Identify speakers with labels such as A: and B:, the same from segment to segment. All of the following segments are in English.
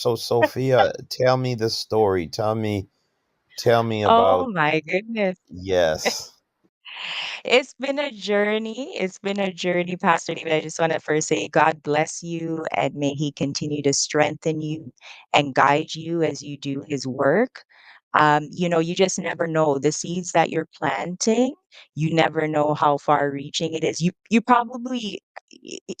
A: So Sophia, tell me the story. Tell me
B: Oh
A: about
B: my goodness.
A: yes.
B: It's been a journey. It's been a journey, Pastor David. I just want to first say, God bless you and may He continue to strengthen you and guide you as you do His work. You just never know the seeds that you're planting. You never know how far reaching it is. You probably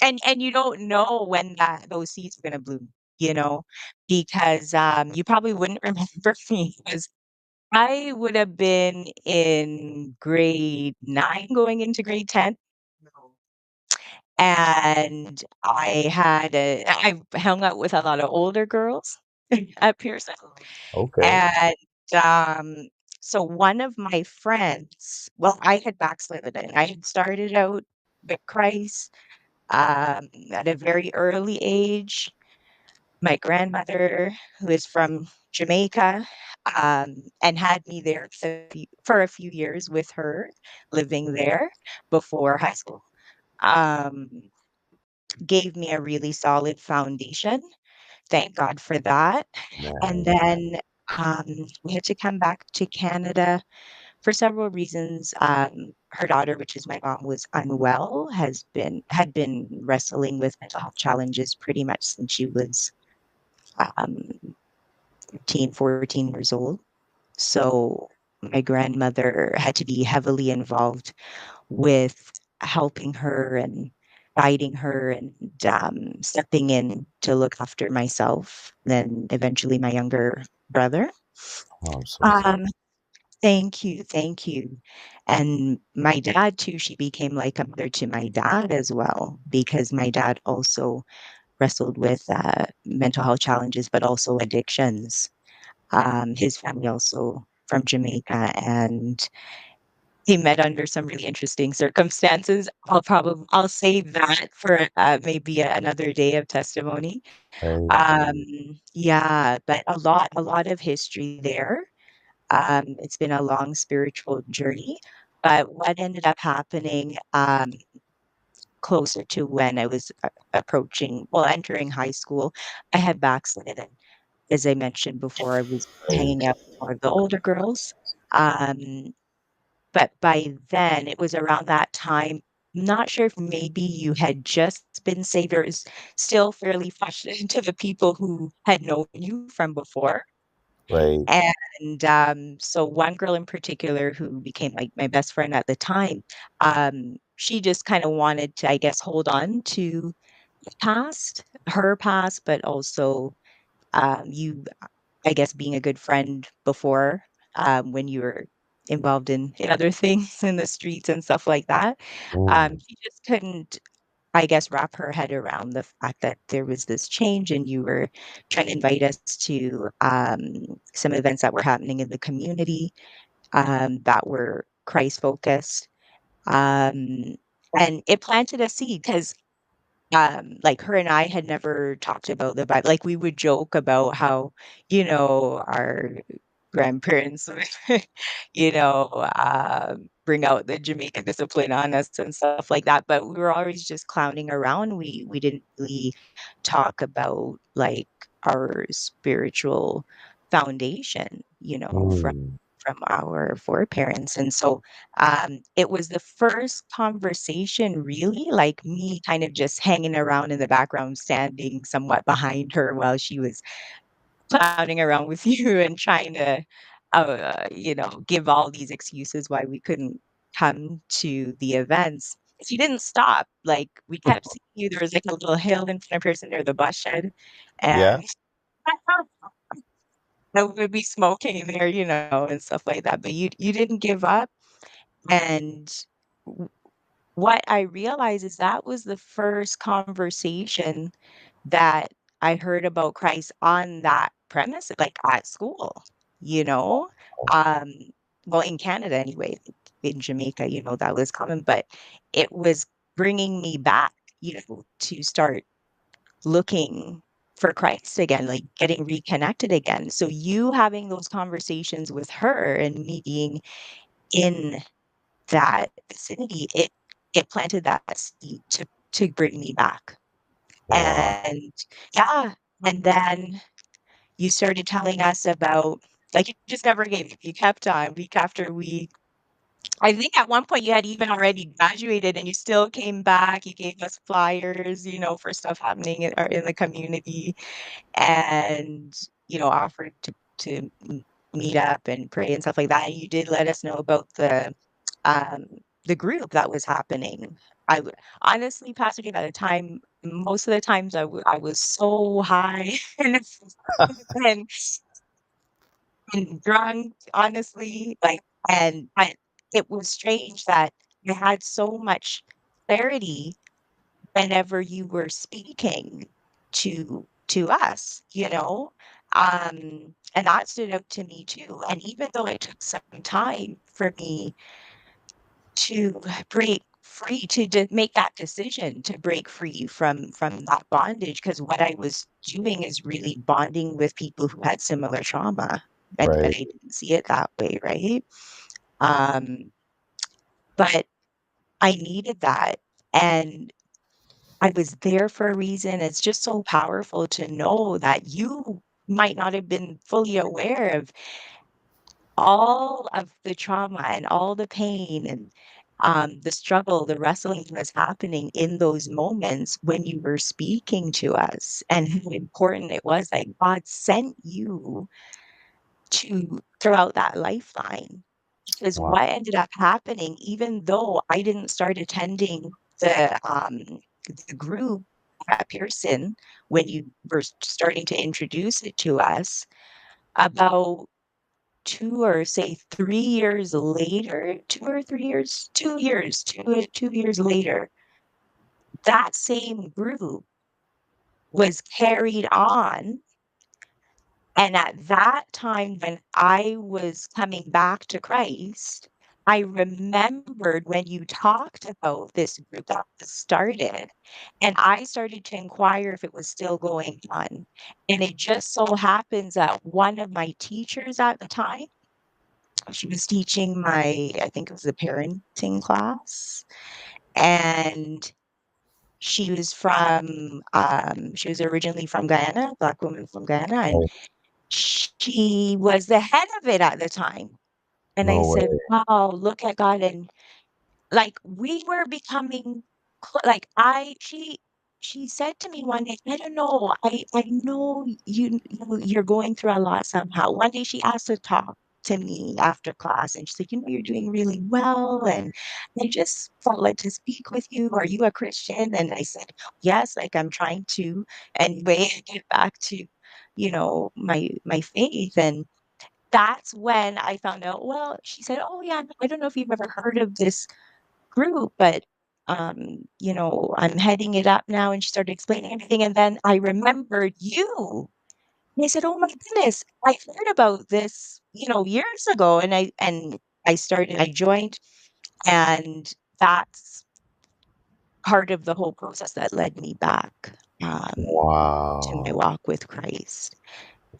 B: and you don't know when that those seeds are gonna bloom, because you probably wouldn't remember me because I would have been in grade 9 going into grade 10, and I hung out with a lot of older girls at Pearson,
A: Okay.
B: and, um, so one of my friends I had backslidden, and I had started out with Christ, at a very early age. My grandmother, who is from Jamaica, and had me there for a few years with her, living there before high school, um, gave me a really solid foundation. Thank God for that. And
A: Nice.
B: then we had to come back to Canada for several reasons. Her daughter, which is my mom, was unwell, had been wrestling with mental health challenges pretty much since she was um, 13, 14 years old. So my grandmother had to be heavily involved with helping her and guiding her and stepping in to look after myself, then eventually my younger brother.
A: Oh, I'm so sorry.
B: Um, Thank you, thank you. And my dad too, she became like a mother to my dad as well, because my dad also wrestled with mental health challenges, but also addictions. His family also from Jamaica, and he met under some really interesting circumstances. I'll save that for maybe another day of testimony.
A: Hey.
B: Yeah, but a lot of history there. It's been a long spiritual journey. But what ended up happening closer to when I was entering high school, I had backslidden. As I mentioned before, I was
A: Hey.
B: hanging out with more of the older girls. Um, but by then, it was around that time. Not sure if maybe you had just been saved or is still fairly fresh into the people who had known you from before.
A: Right.
B: And so one girl in particular who became like my best friend at the time, she just kind of wanted to, I guess, hold on to her past, but also you I guess being a good friend before, when you were involved in other things in the streets and stuff like that.
A: Mm.
B: She just couldn't, I guess, wrap her head around the fact that there was this change and you were trying to invite us to some events that were happening in the community that were Christ focused. Um, and it planted a seed because like her and I had never talked about the Bible. Like we would joke about how, our grandparents would, bring out the Jamaican discipline on us and stuff like that. But we were always just clowning around. We didn't really talk about like our spiritual foundation,
A: Mm.
B: from our foreparents. And so it was the first conversation, really, like me kind of just hanging around in the background, standing somewhat behind her while she was clowning around with you and trying to, give all these excuses why we couldn't come to the events. She didn't stop. Like we kept seeing you. There was like a little hill in front of person near the bus shed,
A: Yeah.
B: and I would be smoking there, and stuff like that. But you didn't give up, and what I realized is that was the first conversation that I heard about Christ on that premise, like at school, you know? Um, well, in Canada anyway, in Jamaica, that was common, but it was bringing me back, to start looking for Christ again, like getting reconnected again. So you having those conversations with her and me being in that vicinity, it planted that seed to bring me back.
A: Wow.
B: And yeah, and then you started telling us about, like, you just never gave up. You kept on week after week. I think at one point you had even already graduated and you still came back. You gave us flyers, for stuff happening in the community, and, offered to meet up and pray and stuff like that. And you did let us know about um, the group that was happening. Honestly, Pastor Dave, at the time, most of the times I was so high and and drunk, honestly, like, and it was strange that you had so much clarity whenever you were speaking to us, and that stood out to me too. And even though it took some time for me to break free, to make that decision to break free from that bondage, because what I was doing is really bonding with people who had similar trauma, but
A: Right.
B: I didn't see it that way, right? Um, but I needed that, and I was there for a reason. It's just so powerful to know that you might not have been fully aware of all of the trauma and all the pain and the struggle, the wrestling that was happening in those moments when you were speaking to us, and how important it was that God sent you to throughout that lifeline. Because
A: Wow.
B: what ended up happening, even though I didn't start attending the group at Pearson when you were starting to introduce it to us, about 2 or say 3 years later, 2 or 3 years, 2 years, 2 years later, that same group was carried on. And at that time, when I was coming back to Christ, I remembered when you talked about this group that was started, and I started to inquire if it was still going on. And it just so happens that one of my teachers at the time, she was teaching I think it was a parenting class, and she was originally from Guyana, Black woman from Guyana, and
A: Right.
B: she was the head of it at the time. And I
A: No
B: said,
A: way.
B: "Wow, look at God." And like we were becoming like she said to me one day, "I don't know, I know you're going through a lot somehow." One day she asked to talk to me after class, and she said, "You're doing really well, and I just felt like to speak with you. Are you a Christian?" And I said, "Yes, like I'm trying to anyway get back to, my faith." And that's when I found out, well, she said, "Oh yeah, I don't know if you've ever heard of this group, but I'm heading it up now." And she started explaining everything. And then I remembered you. And I said, "Oh my goodness, I heard about this, years ago." And I joined, and that's part of the whole process that led me back to my
A: Wow.
B: walk with Christ.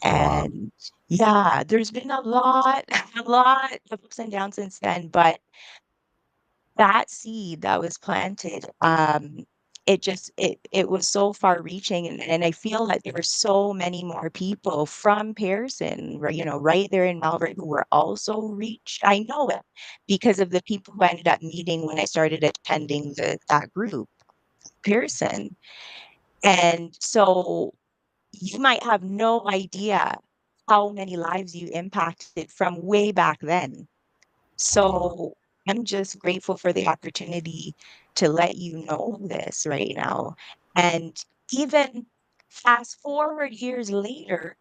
A: Wow.
B: And yeah, there's been a lot, a lot of ups and downs since then, but that seed that was planted, it was so far reaching, and I feel like there were so many more people from Pearson, right there in Melbourne, who were also reached. I know it because of the people who I ended up meeting when I started attending that group, Pearson. And so you might have no idea how many lives you impacted from way back then.
A: Wow.
B: So I'm just grateful for the opportunity to let you know this right now. And even fast forward years later,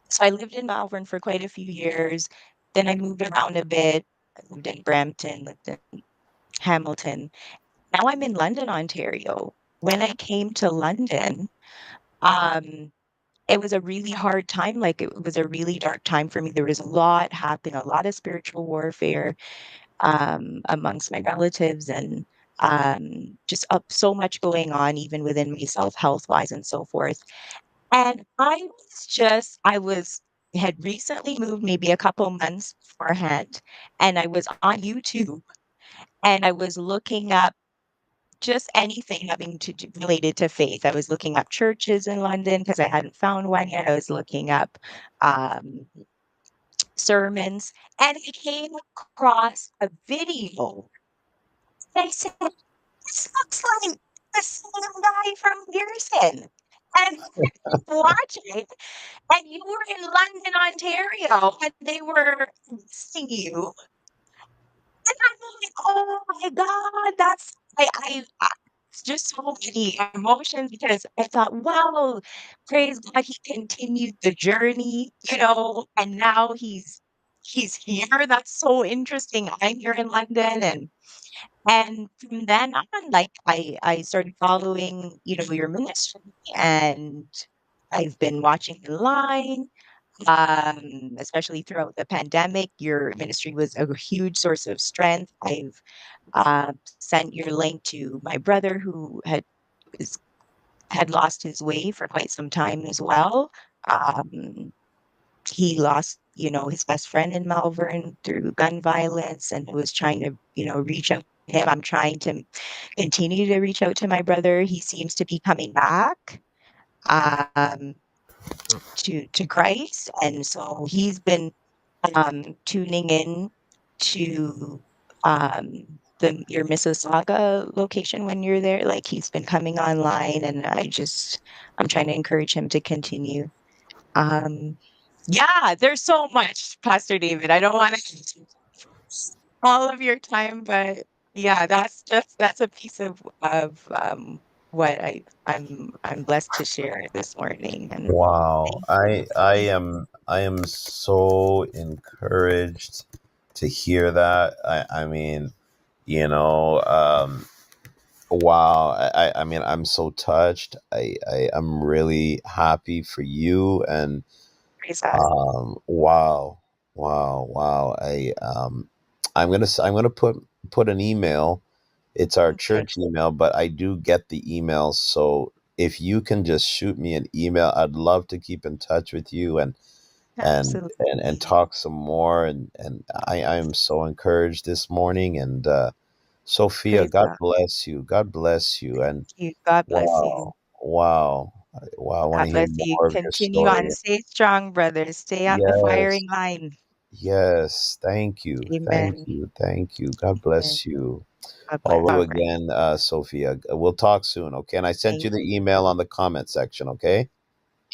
B: so I lived in Melbourne for quite a few years. Then I moved around a bit. I lived in Brampton, lived in Hamilton. Now I'm in London, Ontario. When I came to London, um, it was a really hard time. Like it was a really dark time for me. There was a lot happening, a lot of spiritual warfare amongst my relatives, and just so much going on, even within myself, health wise, and so forth. And I had recently moved maybe a couple months beforehand, and I was on YouTube and I was looking up just anything having to do related to faith. I was looking up churches in London because I hadn't found one yet. I was looking up um, sermons, and I came across a video. And I said, "This looks like the same guy from Pearson." And watching, and you were in London, Ontario, and they were seeing you. And I'm like, "Oh my god, that's." It's just so many emotions because I thought, "Wow, praise God, he continued the journey, and now he's here." That's so interesting. I'm here in London, and from then on, like, I started following, your ministry, and I've been watching online, especially throughout the pandemic. Your ministry was a huge source of strength. I've sent your link to my brother who is, had lost his way for quite some time as well. Um, he lost, his best friend in Melbourne through gun violence and was trying to, reach out to him. I'm trying to continue to reach out to my brother. He seems to be coming back. Um, to Christ, and so he's been tuning in to your Mississauga location when you're there. Like he's been coming online, and I'm trying to encourage him to continue. Um, yeah, there's so much, Pastor David. I don't want to all of your time, but yeah, that's a piece of what I'm blessed to share this morning, and
A: Wow.
B: thank
A: I
B: you.
A: I am so encouraged to hear that. I mean, you know, wow. I mean, I'm so touched. I'm really happy for you, and
B: Praise God.
A: wow. Wow, wow. I'm gonna put an email. It's our
B: Okay,
A: church email, but I do get the emails. So if you can just shoot me an email, I'd love to keep in touch with you and
B: absolutely.
A: talk some more. And I am so encouraged this morning. And Sophia,
B: Praise
A: God
B: God.
A: bless you. God bless you. And
B: You. God bless you.
A: wow, wow, wow. I want
B: God
A: to hear
B: bless you.
A: more of your
B: Continue on.
A: story.
B: Stay strong, brother. Stay on the
A: Yes,
B: firing line.
A: yes. Thank you. Thank
B: Amen.
A: you. Thank you. God
B: Amen.
A: bless you.
B: God bless.
A: Although
B: All right.
A: again, Sophia, we'll talk soon, okay? And I sent
B: Thank
A: you the
B: you.
A: email on the comment section, okay?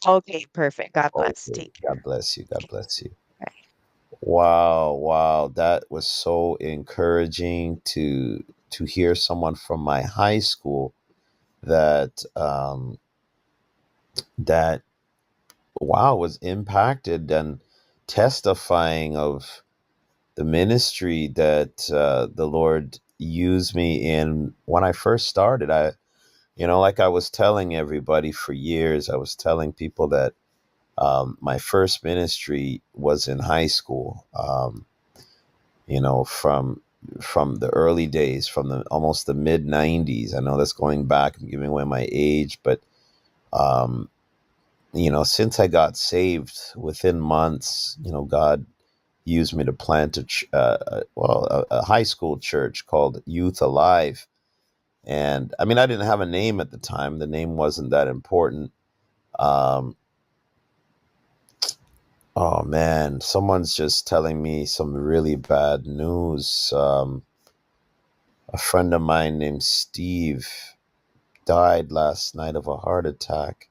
B: Okay, perfect. God bless.
A: Okay.
B: Take care.
A: God bless you. God
B: Okay.
A: bless you.
B: Bye.
A: Wow, wow. That was so encouraging to hear someone from my high school that that wow was impacted and testifying of the ministry that the Lord used me in when I first started. Like I was telling everybody for years, I was telling people that my first ministry was in high school. From the early days, from the almost the mid '90s. I know that's going back and giving away my age, but um, since I got saved, within months, God used me to plant a high school church called Youth Alive. And I mean, I didn't have a name at the time. The name wasn't that important. Um, oh man, someone's just telling me some really bad news. A friend of mine named Steve died last night of a heart attack.